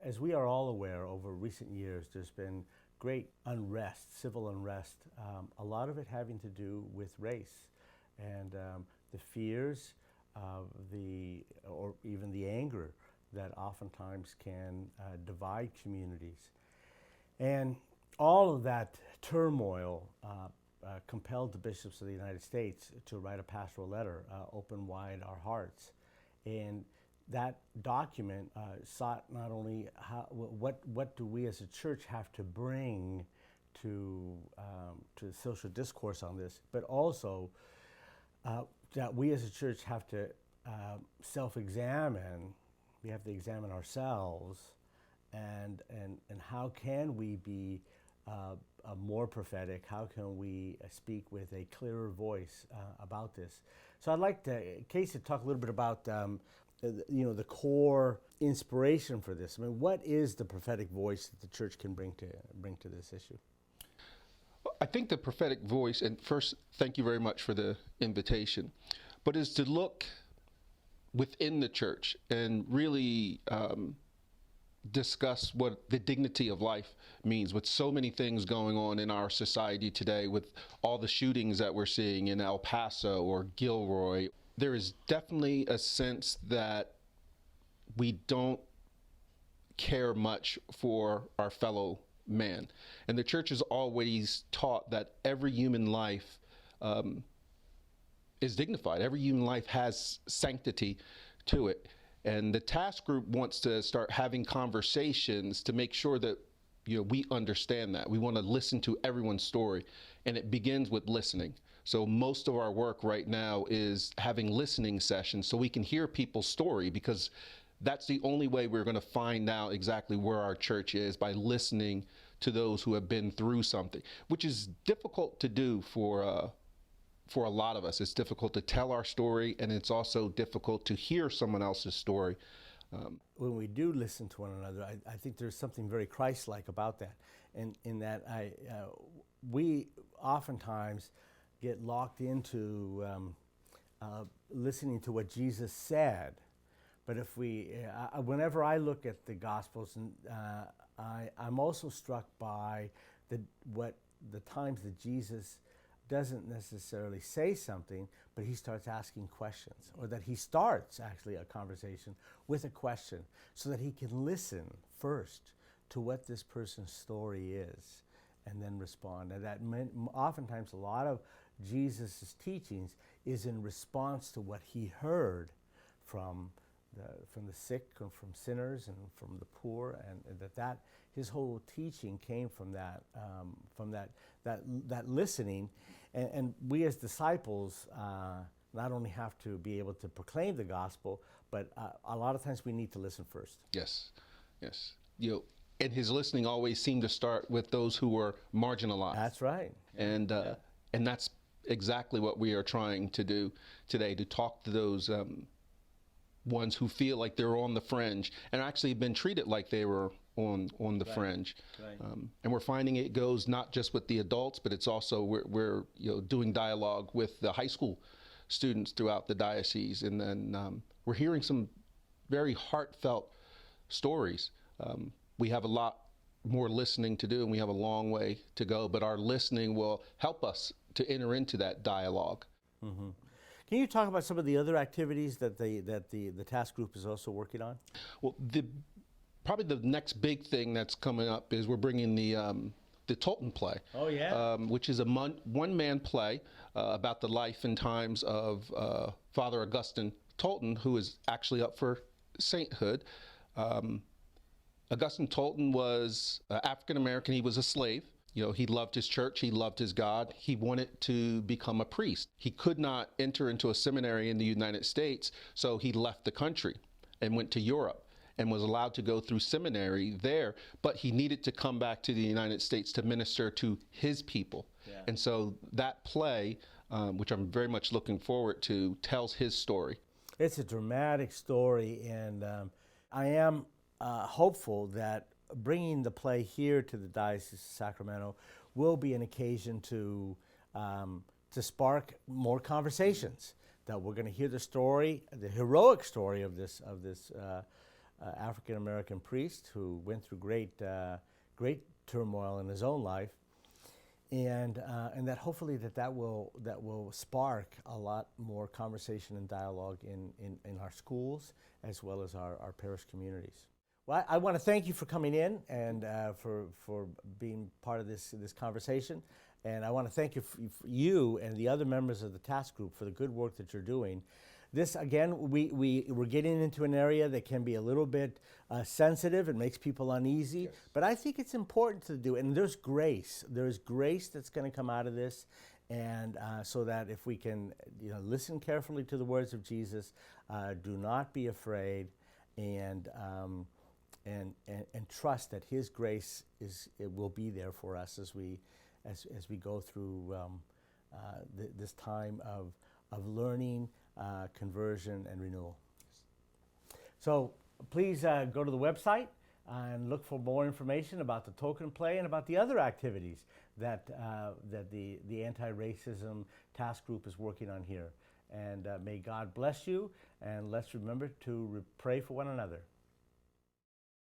As we are all aware, over recent years, there's been great unrest, civil unrest, a lot of it having to do with race and the fears, or even the anger that oftentimes can divide communities. And all of that turmoil compelled the bishops of the United States to write a pastoral letter, Open Wide Our Hearts. And that document sought not only what do we as a church have to bring to social discourse on this, but also that we as a church have to self-examine. We have to examine ourselves, and how can we be more prophetic? How can we speak with a clearer voice about this? So I'd like Casey to talk a little bit about the core inspiration for this. I mean, what is the prophetic voice that the church can bring to this issue? Well, I think the prophetic voice, and first, thank you very much for the invitation, but is to look within the church and really discuss what the dignity of life means, with so many things going on in our society today, with all the shootings that we're seeing in El Paso or Gilroy. There is definitely a sense that we don't care much for our fellow man. And the church has always taught that every human life is dignified. Every human life has sanctity to it. And the task group wants to start having conversations to make sure that we understand that. We want to listen to everyone's story, and it begins with listening. So most of our work right now is having listening sessions so we can hear people's story, because that's the only way we're going to find out exactly where our church is, by listening to those who have been through something, which is difficult to do for a lot of us. It's difficult to tell our story, and it's also difficult to hear someone else's story. When we do listen to one another, I think there's something very Christ-like about that, and in that we oftentimes get locked into listening to what Jesus said. But if whenever I look at the Gospels, and I'm also struck by the times that Jesus doesn't necessarily say something, but he starts asking questions, or that he starts actually a conversation with a question, so that he can listen first to what this person's story is and then respond. And that oftentimes a lot of Jesus' teachings is in response to what he heard from the sick, and from sinners, and from the poor, and that his whole teaching came from that listening, and we as disciples not only have to be able to proclaim the gospel, but a lot of times we need to listen first. Yes. And his listening always seemed to start with those who were marginalized. That's right. And that's exactly what we are trying to do today, to talk to those ones who feel like they're on the fringe and actually been treated like they were on the fringe. Right. And we're finding it goes not just with the adults, but it's also we're doing dialogue with the high school students throughout the diocese, and then we're hearing some very heartfelt stories. We have a lot more listening to do, and we have a long way to go, but our listening will help us to enter into that dialogue. Mm-hmm. Can you talk about some of the other activities that the task group is also working on? Well, probably the next big thing that's coming up is we're bringing the Tolton play. Oh, yeah. Which is a one-man play about the life and times of Father Augustine Tolton, who is actually up for sainthood. Augustine Tolton was African-American. He was a slave. He loved his church, he loved his God. He wanted to become a priest. He could not enter into a seminary in the United States, so he left the country and went to Europe and was allowed to go through seminary there, but he needed to come back to the United States to minister to his people. Yeah. And so that play, which I'm very much looking forward to, tells his story. It's a dramatic story, and I am hopeful that bringing the play here to the Diocese of Sacramento will be an occasion to spark more conversations. That we're going to hear the story, the heroic story of this African American priest who went through great turmoil in his own life, and that hopefully that will spark a lot more conversation and dialogue in our schools as well as our parish communities. Well, I want to thank you for coming in and for being part of this conversation, and I want to thank you and the other members of the task group for the good work that you're doing. This, again, we're getting into an area that can be a little bit sensitive. It makes people uneasy. Yes. But I think it's important to do. And there's grace. There's grace that's going to come out of this. And so that if we can listen carefully to the words of Jesus, do not be afraid, and trust that His grace will be there for us as we go through this time of learning, conversion, and renewal. So please go to the website and look for more information about the token play and about the other activities that the anti-racism task group is working on here. And may God bless you, and let's remember to pray for one another.